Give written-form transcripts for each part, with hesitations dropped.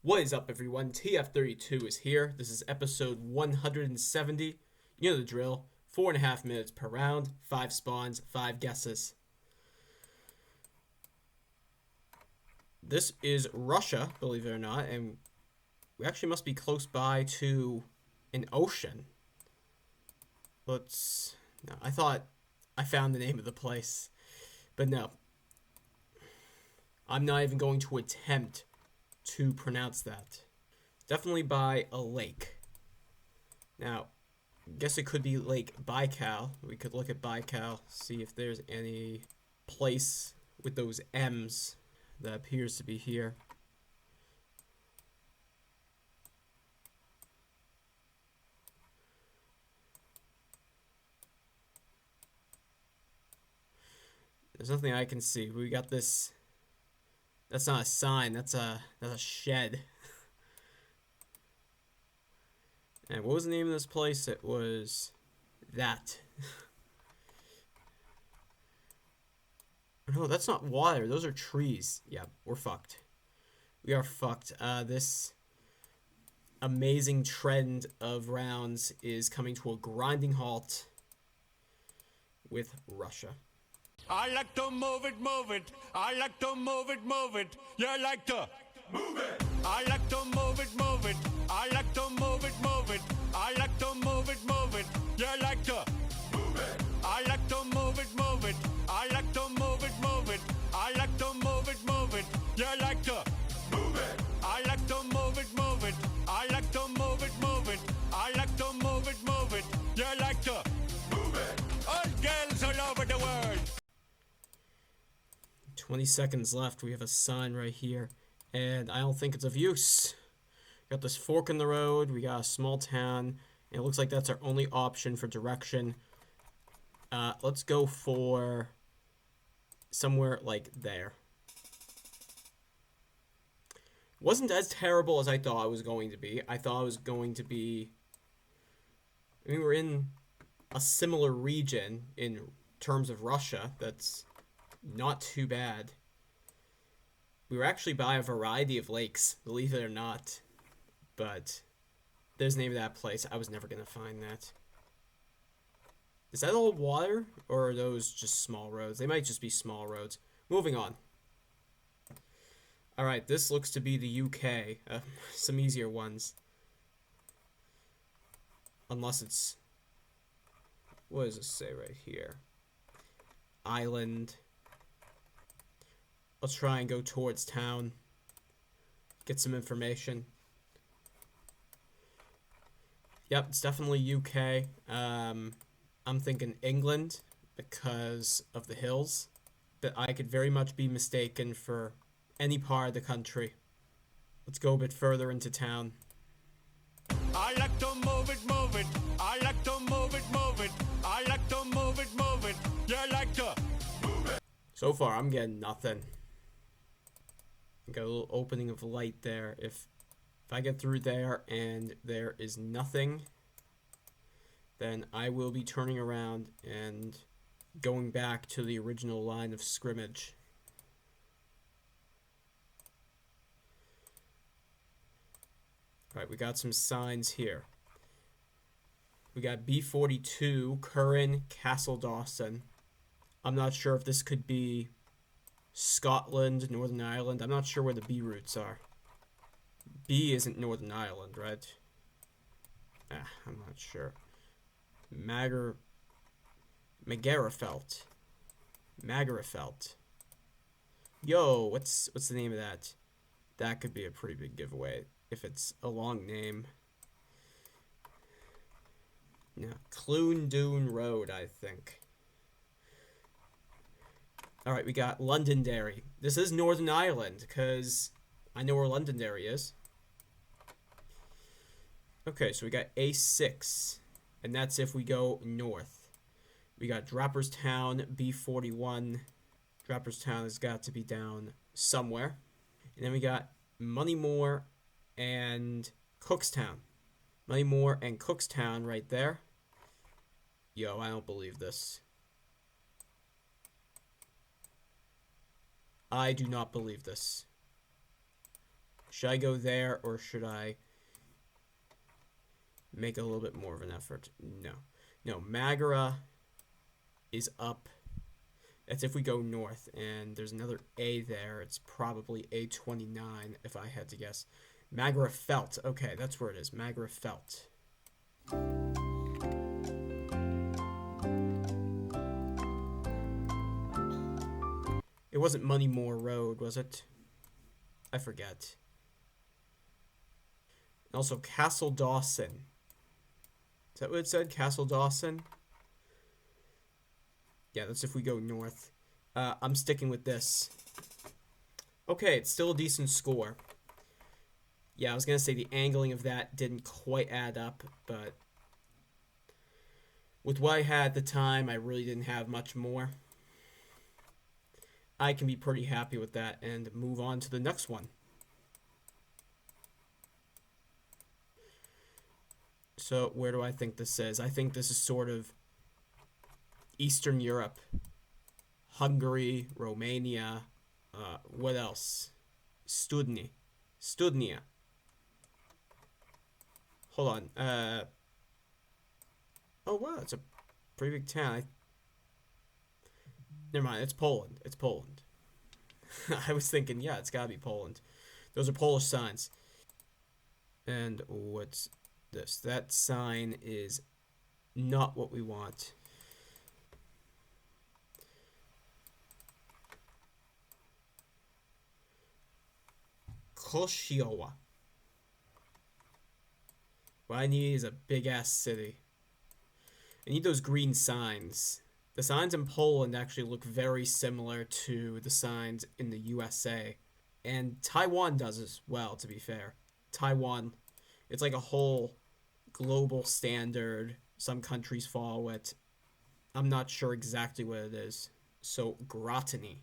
What is up, everyone? TF32 is here. This is episode 170. You know the drill. 4.5 minutes per round, 5 spawns, 5 guesses. This is Russia, believe it or not, and we actually must be close by to an ocean. No, I thought I found the name of the place, but no. I'm not even going to attempt to pronounce that. Definitely by a lake. Now, I guess it could be Lake Baikal. We could look at Baikal, see if there's any place with those M's that appears to be here. There's nothing I can see. We got this. That's not a sign. That's a shed. And what was the name of this place? It was that. No, that's not water. Those are trees. Yeah, we're fucked. We are fucked. This amazing trend of rounds is coming to a grinding halt with Russia. I like to move it, move it. I like to move it, move it. You like to move it. I like to move it, move it. I like to move it, move it. I like to move it, move it. You like to move it. I like to move it, move it. I like to move it, move it. I like to move it, move it. You like to move it. I like to move it, move it. I like to move it, move it. I like to move it, move it. You like to move it. All girls all over the world. 20 seconds left. We have a sign right here, and I don't think it's of use. Got this fork in the road. We got a small town, and it looks like that's our only option for direction. Let's go for somewhere like there. Wasn't as terrible as I thought it was going to be. I thought it was going to be... I mean, we're in a similar region in terms of Russia. That's not too bad. We were actually by a variety of lakes, believe it or not. But there's the name of that place. I was never going to find that. Is that all water? Or are those just small roads? They might just be small roads. Moving on. Alright, this looks to be the UK. Some easier ones. Unless it's... What does it say right here? Island. Let's try and go towards town. Get some information. Yep, it's definitely UK. I'm thinking England because of the hills. But I could very much be mistaken for any part of the country. Let's go a bit further into town. I like to move it, move it. I like to move it, move it. I like to move it, move it. You like to move it. So far, I'm getting nothing. Got a little opening of light there. If I get through there and there is nothing, then I will be turning around and going back to the original line of scrimmage. Alright, we got some signs here. We got B42, Curran, Castle Dawson. I'm not sure if this could be Scotland, Northern Ireland. I'm not sure where the B routes are. B isn't Northern Ireland, right? I'm not sure. Magarafelt. Yo, what's the name of that? That could be a pretty big giveaway if it's a long name. No, Clune Road, I think. Alright, we got Londonderry. This is Northern Ireland, because I know where Londonderry is. Okay, so we got A6, and that's if we go north. We got Draperstown, B41. Draperstown has got to be down somewhere. And then we got Moneymore and Cookstown. Moneymore and Cookstown right there. Yo, I don't believe this. I do not believe this. Should I go there, or should I make a little bit more of an effort? No. No, Magara is up. That's if we go north, and there's another A there. It's probably A29, if I had to guess. Magara Felt. Okay, that's where it is. Magara Felt. It wasn't Moneymore Road, was it? I forget. And also Castle Dawson. Is that what it said? Castle Dawson? Yeah, that's if we go north. I'm sticking with this. Okay, it's still a decent score. Yeah, I was going to say the angling of that didn't quite add up, but with what I had at the time, I really didn't have much more. I can be pretty happy with that and move on to the next one. So, where do I think this is? I think this is sort of Eastern Europe. Hungary, Romania, what else? Studnia. Hold on. Oh, wow, it's a pretty big town. Never mind, it's Poland. It's Poland. I was thinking, yeah, it's gotta be Poland. Those are Polish signs. And what's this? That sign is not what we want. Kościoła. What I need is a big-ass city. I need those green signs. The signs in Poland actually look very similar to the signs in the USA. And Taiwan does as well, to be fair. Taiwan, it's like a whole global standard. Some countries follow it. I'm not sure exactly what it is. So, Grotany.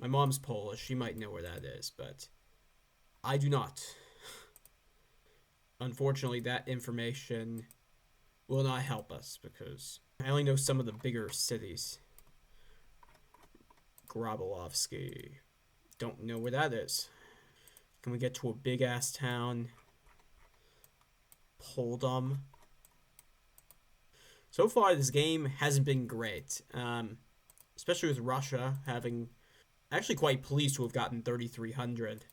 My mom's Polish. She might know where that is, but I do not. Unfortunately, that information will not help us because I only know some of the bigger cities. Grabolovsky. Don't know where that is. Can we get to a big-ass town? Poldum. So far, this game hasn't been great. Especially with Russia having... Actually quite pleased to have gotten 3,300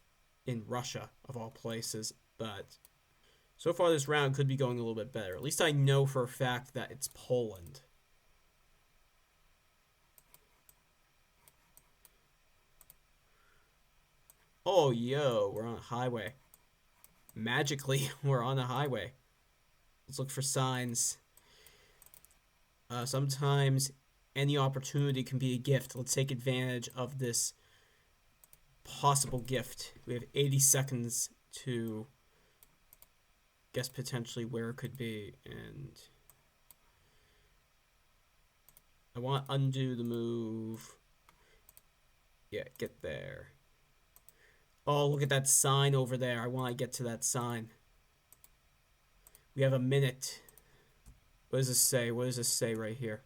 in Russia, of all places. But so far this round could be going a little bit better. At least I know for a fact that it's Poland. Oh, yo, we're on a highway. Magically, we're on a highway. Let's look for signs. Sometimes any opportunity can be a gift. Let's take advantage of this possible gift. We have 80 seconds to guess potentially where it could be, and I want to undo the move. Yeah, get there. Oh, look at that sign over there. I want to get to that sign. We have a minute. What does this say? What does this say right here?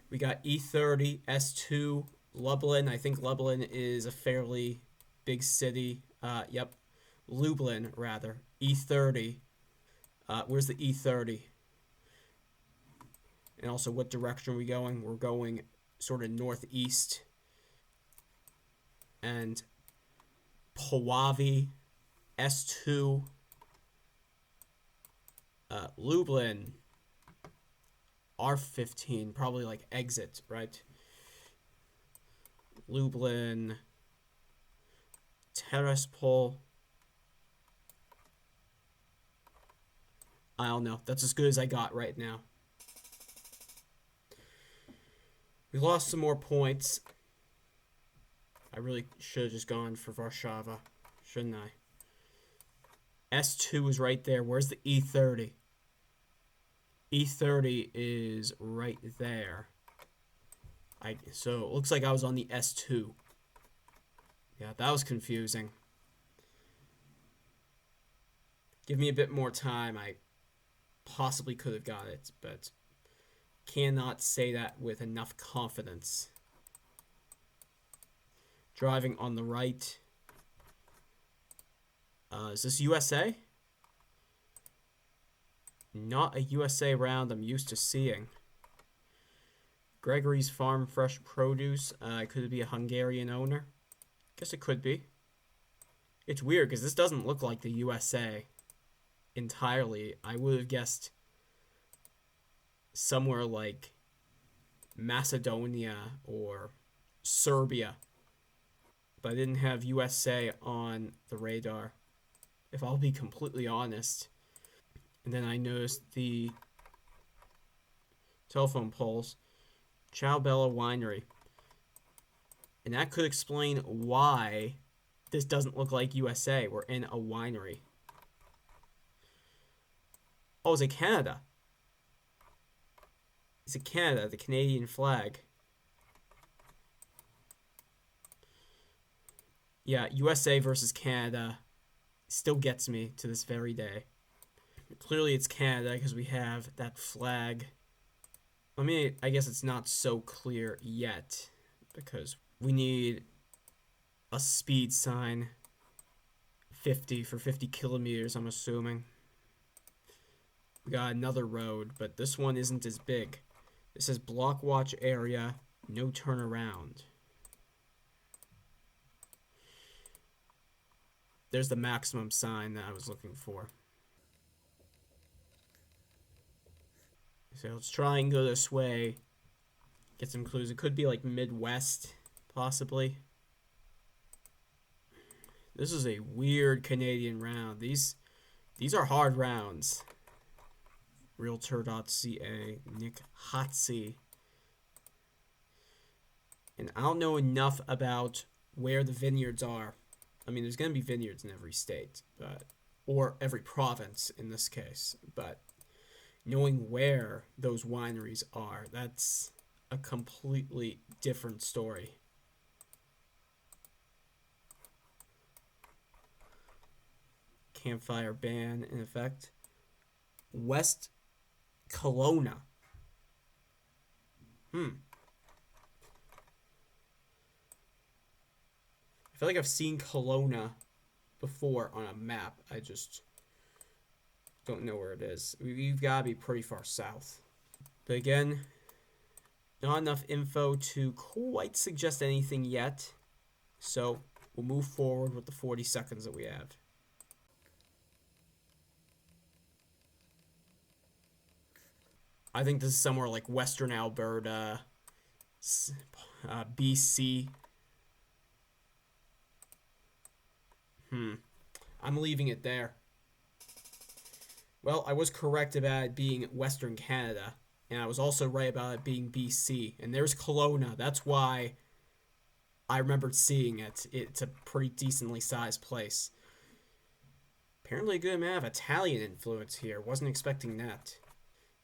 We got E30, S2, Lublin. I think Lublin is a fairly big city. Yep. Lublin, rather. E30. Where's the E30? And also, what direction are we going? We're going sort of northeast. And Puławy, S2, Lublin, R15, probably like exit, right? Lublin, Tiraspol. I don't know. That's as good as I got right now. We lost some more points. I really should have just gone for Warsaw, shouldn't I? S2 is right there. Where's the E30? E30 is right there. So it looks like I was on the S2. Yeah, that was confusing. Give me a bit more time. I possibly could have got it, but cannot say that with enough confidence. Driving on the right. Is this USA? Not a USA round I'm used to seeing. Gregory's Farm Fresh Produce. Could it be a Hungarian owner? Guess it could be. It's weird because this doesn't look like the USA entirely. I would have guessed somewhere like Macedonia or Serbia. But I didn't have USA on the radar, if I'll be completely honest. And then I noticed the telephone poles. Ciao Bella Winery. And that could explain why this doesn't look like USA. We're in a winery. Oh, is it Canada? Is it Canada, the Canadian flag? Yeah, USA versus Canada still gets me to this very day. Clearly it's Canada because we have that flag. I mean, I guess it's not so clear yet because we need a speed sign. 50 for 50 kilometers, I'm assuming. We got another road, but this one isn't as big. This says block watch area, no turnaround. There's the maximum sign that I was looking for. So let's try and go this way. Get some clues. It could be like Midwest, possibly. This is a weird Canadian round. These are hard rounds. Realtor.ca, Nick Hotsey. And I don't know enough about where the vineyards are. I mean, there's going to be vineyards in every state, or every province in this case. But knowing where those wineries are, that's a completely different story. Campfire ban in effect. West Kelowna. I feel like I've seen Kelowna before on a map. I just don't know where it is. We've got to be pretty far south. But again, not enough info to quite suggest anything yet. So we'll move forward with the 40 seconds that we have. I think this is somewhere like Western Alberta, BC. I'm leaving it there. Well, I was correct about it being Western Canada, and I was also right about it being BC. And there's Kelowna. That's why I remembered seeing it. It's a pretty decently sized place. Apparently a good amount of Italian influence here. Wasn't expecting that.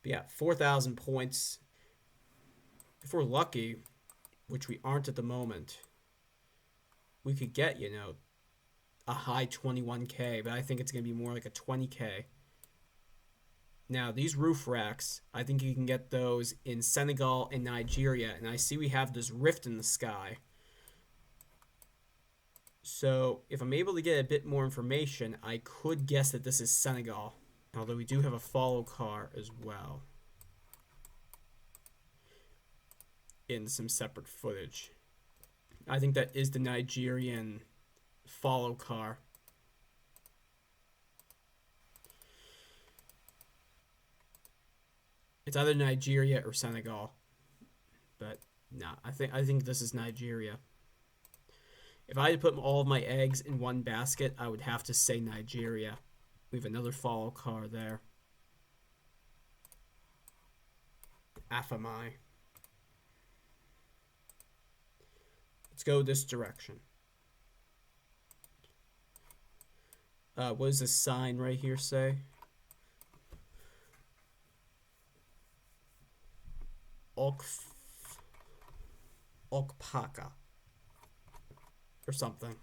But yeah, 4,000 points. If we're lucky, which we aren't at the moment, we could get, a high 21k, but I think it's going to be more like a 20k. Now, these roof racks, I think you can get those in Senegal and Nigeria, and I see we have this rift in the sky. So, if I'm able to get a bit more information, I could guess that this is Senegal, although we do have a follow car as well in some separate footage. I think that is the Nigerian follow car. It's either Nigeria or Senegal, but nah, I think this is Nigeria. If I had to put all of my eggs in one basket, I would have to say Nigeria. We have another follow car there. Afamai. Let's go this direction. What does this sign right here say? Okpaka. Or something.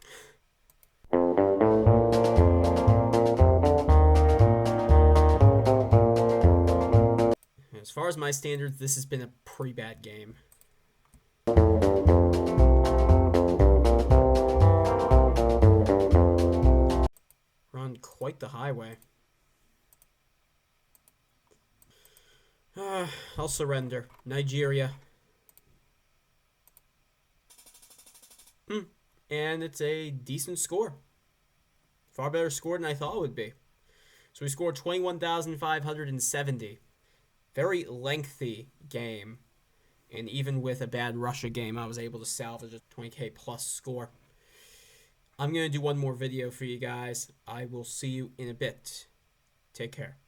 As far as my standards, this has been a pretty bad game. highway. I'll surrender. Nigeria. And it's a decent score. Far better score than I thought it would be. So we scored 21,570. Very lengthy game. And even with a bad Russia game, I was able to salvage a 20k plus score. I'm going to do one more video for you guys. I will see you in a bit. Take care.